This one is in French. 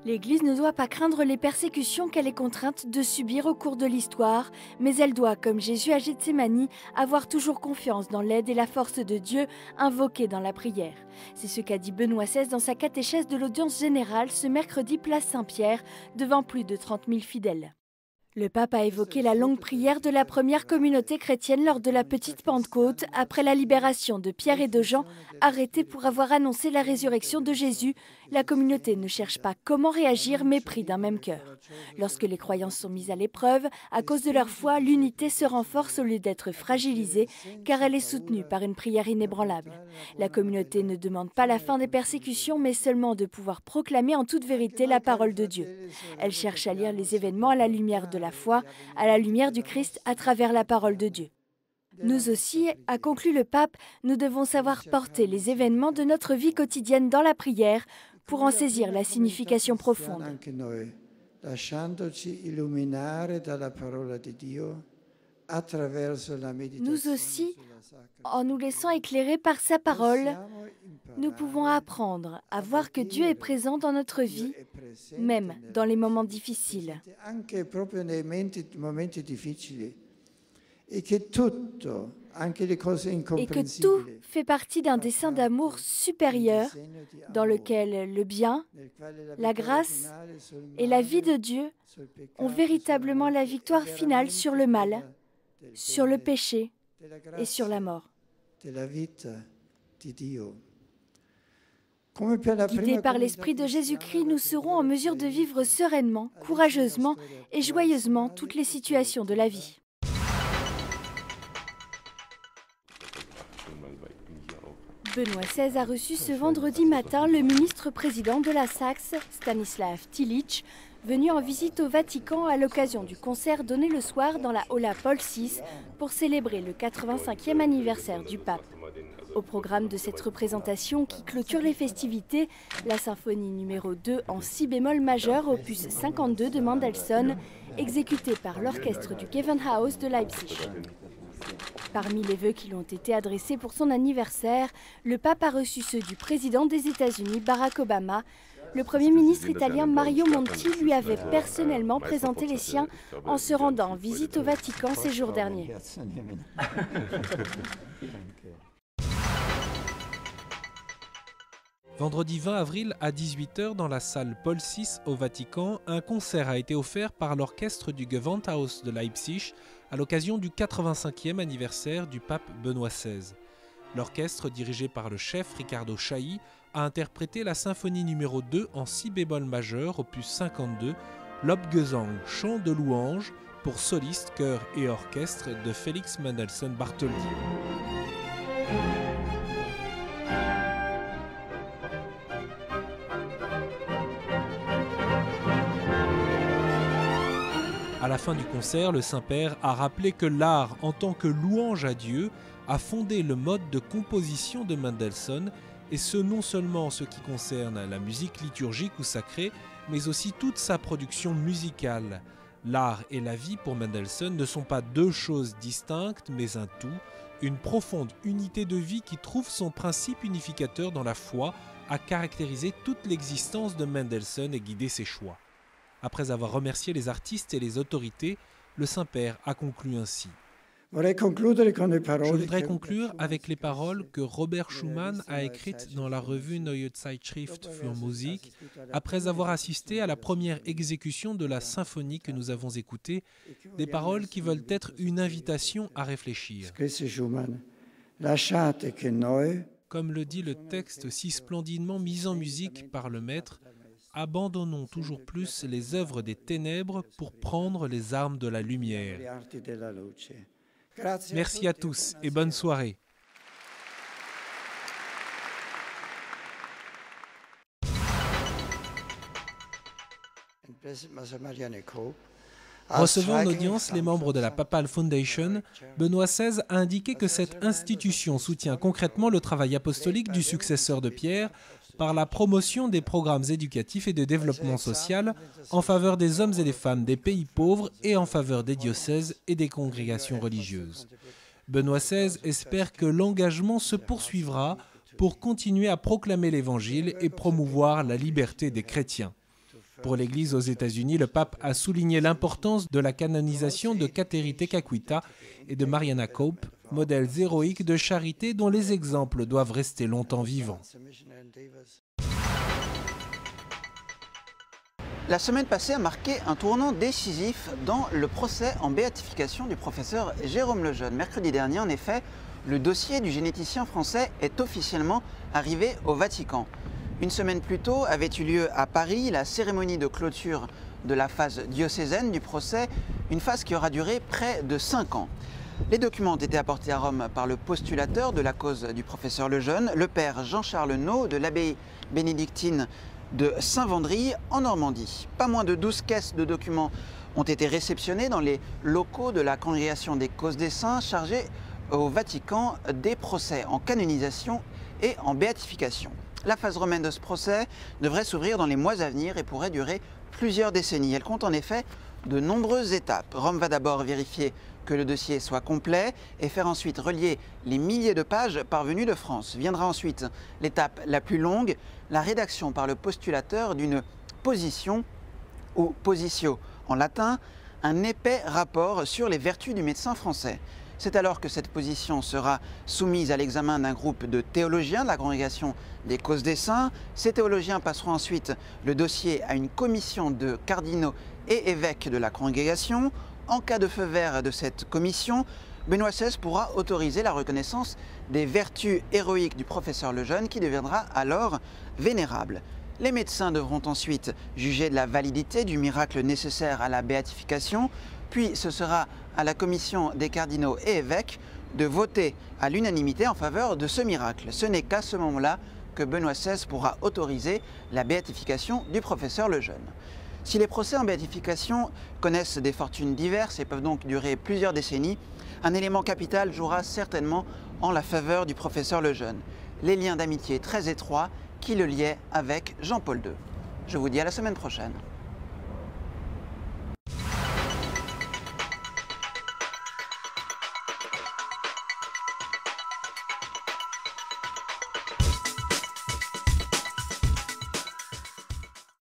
L'Église ne doit pas craindre les persécutions qu'elle est contrainte de subir au cours de l'histoire, mais elle doit, comme Jésus à Gethsémani, avoir toujours confiance dans l'aide et la force de Dieu invoquée dans la prière. C'est ce qu'a dit Benoît XVI dans sa catéchèse de l'audience générale ce mercredi place Saint-Pierre, devant plus de 30 000 fidèles. Le pape a évoqué la longue prière de la première communauté chrétienne lors de la petite Pentecôte, après la libération de Pierre et de Jean, arrêtés pour avoir annoncé la résurrection de Jésus. La communauté ne cherche pas comment réagir, mais prie d'un même cœur. Lorsque les croyances sont mises à l'épreuve, à cause de leur foi, l'unité se renforce au lieu d'être fragilisée, car elle est soutenue par une prière inébranlable. La communauté ne demande pas la fin des persécutions, mais seulement de pouvoir proclamer en toute vérité la parole de Dieu. Elle cherche à lire les événements à la lumière de la foi, à la lumière du Christ, à travers la parole de Dieu. Nous aussi, a conclu le pape, nous devons savoir porter les événements de notre vie quotidienne dans la prière pour en saisir la signification profonde. Nous aussi, en nous laissant éclairer par sa parole, nous pouvons apprendre à voir que Dieu est présent dans notre vie, même dans les moments difficiles. Et que tout fait partie d'un dessein d'amour supérieur dans lequel le bien, la grâce et la vie de Dieu ont véritablement la victoire finale sur le mal, sur le péché et sur la mort. Guidés par l'Esprit de Jésus-Christ, nous serons en mesure de vivre sereinement, courageusement et joyeusement toutes les situations de la vie. Benoît XVI a reçu ce vendredi matin le ministre-président de la Saxe, Stanislav Tillich, venu en visite au Vatican à l'occasion du concert donné le soir dans la Aula Paul VI pour célébrer le 85e anniversaire du pape. Au programme de cette représentation qui clôture les festivités, la symphonie numéro 2 en si bémol majeur, opus 52 de Mendelssohn, exécutée par l'orchestre du Gewandhaus de Leipzig. Parmi les vœux qui lui ont été adressés pour son anniversaire, le pape a reçu ceux du président des États-Unis, Barack Obama. Le Premier ministre italien Mario Monti lui avait personnellement présenté les siens en se rendant en visite au Vatican ces jours derniers. Vendredi 20 avril à 18 h dans la salle Paul VI au Vatican, un concert a été offert par l'orchestre du Gewandhaus de Leipzig à l'occasion du 85e anniversaire du pape Benoît XVI. L'orchestre, dirigé par le chef Riccardo Chailly, a interprété la symphonie numéro 2 en si bémol majeur, opus 52, Lobgesang, chant de louange pour soliste, chœur et orchestre de Félix Mendelssohn Bartholdy. À la fin du concert, le Saint-Père a rappelé que l'art, en tant que louange à Dieu, a fondé le mode de composition de Mendelssohn, et ce non seulement en ce qui concerne la musique liturgique ou sacrée, mais aussi toute sa production musicale. L'art et la vie pour Mendelssohn ne sont pas deux choses distinctes, mais un tout, une profonde unité de vie qui trouve son principe unificateur dans la foi, a caractérisé toute l'existence de Mendelssohn et guidé ses choix. Après avoir remercié les artistes et les autorités, le Saint-Père a conclu ainsi. Je voudrais conclure avec les paroles que Robert Schumann a écrites dans la revue Neue Zeitschrift für Musik, après avoir assisté à la première exécution de la symphonie que nous avons écoutée, des paroles qui veulent être une invitation à réfléchir. Comme le dit le texte si splendidement mis en musique par le maître, abandonnons toujours plus les œuvres des ténèbres pour prendre les armes de la lumière. Merci à tous et bonne soirée. Recevant en audience les membres de la Papal Foundation, Benoît XVI a indiqué que cette institution soutient concrètement le travail apostolique du successeur de Pierre par la promotion des programmes éducatifs et de développement social en faveur des hommes et des femmes des pays pauvres et en faveur des diocèses et des congrégations religieuses. Benoît XVI espère que l'engagement se poursuivra pour continuer à proclamer l'Évangile et promouvoir la liberté des chrétiens. Pour l'Église aux États-Unis, le pape a souligné l'importance de la canonisation de Kateri Tekakwitha et de Mariana Cope, modèles héroïques de charité dont les exemples doivent rester longtemps vivants. La semaine passée a marqué un tournant décisif dans le procès en béatification du professeur Jérôme Lejeune. Mercredi dernier, en effet, le dossier du généticien français est officiellement arrivé au Vatican. Une semaine plus tôt avait eu lieu à Paris la cérémonie de clôture de la phase diocésaine du procès, une phase qui aura duré près de 5 ans. Les documents ont été apportés à Rome par le postulateur de la cause du professeur Lejeune, le père Jean-Charles Naud de l'abbaye bénédictine de Saint-Vendry en Normandie. Pas moins de 12 caisses de documents ont été réceptionnées dans les locaux de la congrégation des causes des saints chargée au Vatican des procès en canonisation et en béatification. La phase romaine de ce procès devrait s'ouvrir dans les mois à venir et pourrait durer plusieurs décennies. Elle compte en effet de nombreuses étapes. Rome va d'abord vérifier que le dossier soit complet et faire ensuite relier les milliers de pages parvenues de France. Viendra ensuite l'étape la plus longue, la rédaction par le postulateur d'une position ou positio en latin, un épais rapport sur les vertus du médecin français. C'est alors que cette position sera soumise à l'examen d'un groupe de théologiens de la congrégation des causes des saints. Ces théologiens passeront ensuite le dossier à une commission de cardinaux et évêques de la congrégation. En cas de feu vert de cette commission, Benoît XVI pourra autoriser la reconnaissance des vertus héroïques du professeur Lejeune qui deviendra alors vénérable. Les médecins devront ensuite juger de la validité du miracle nécessaire à la béatification, puis ce sera à la commission des cardinaux et évêques de voter à l'unanimité en faveur de ce miracle. Ce n'est qu'à ce moment-là que Benoît XVI pourra autoriser la béatification du professeur Lejeune. Si les procès en béatification connaissent des fortunes diverses et peuvent donc durer plusieurs décennies, un élément capital jouera certainement en la faveur du professeur Lejeune, les liens d'amitié très étroits qui le liaient avec Jean-Paul II. Je vous dis à la semaine prochaine.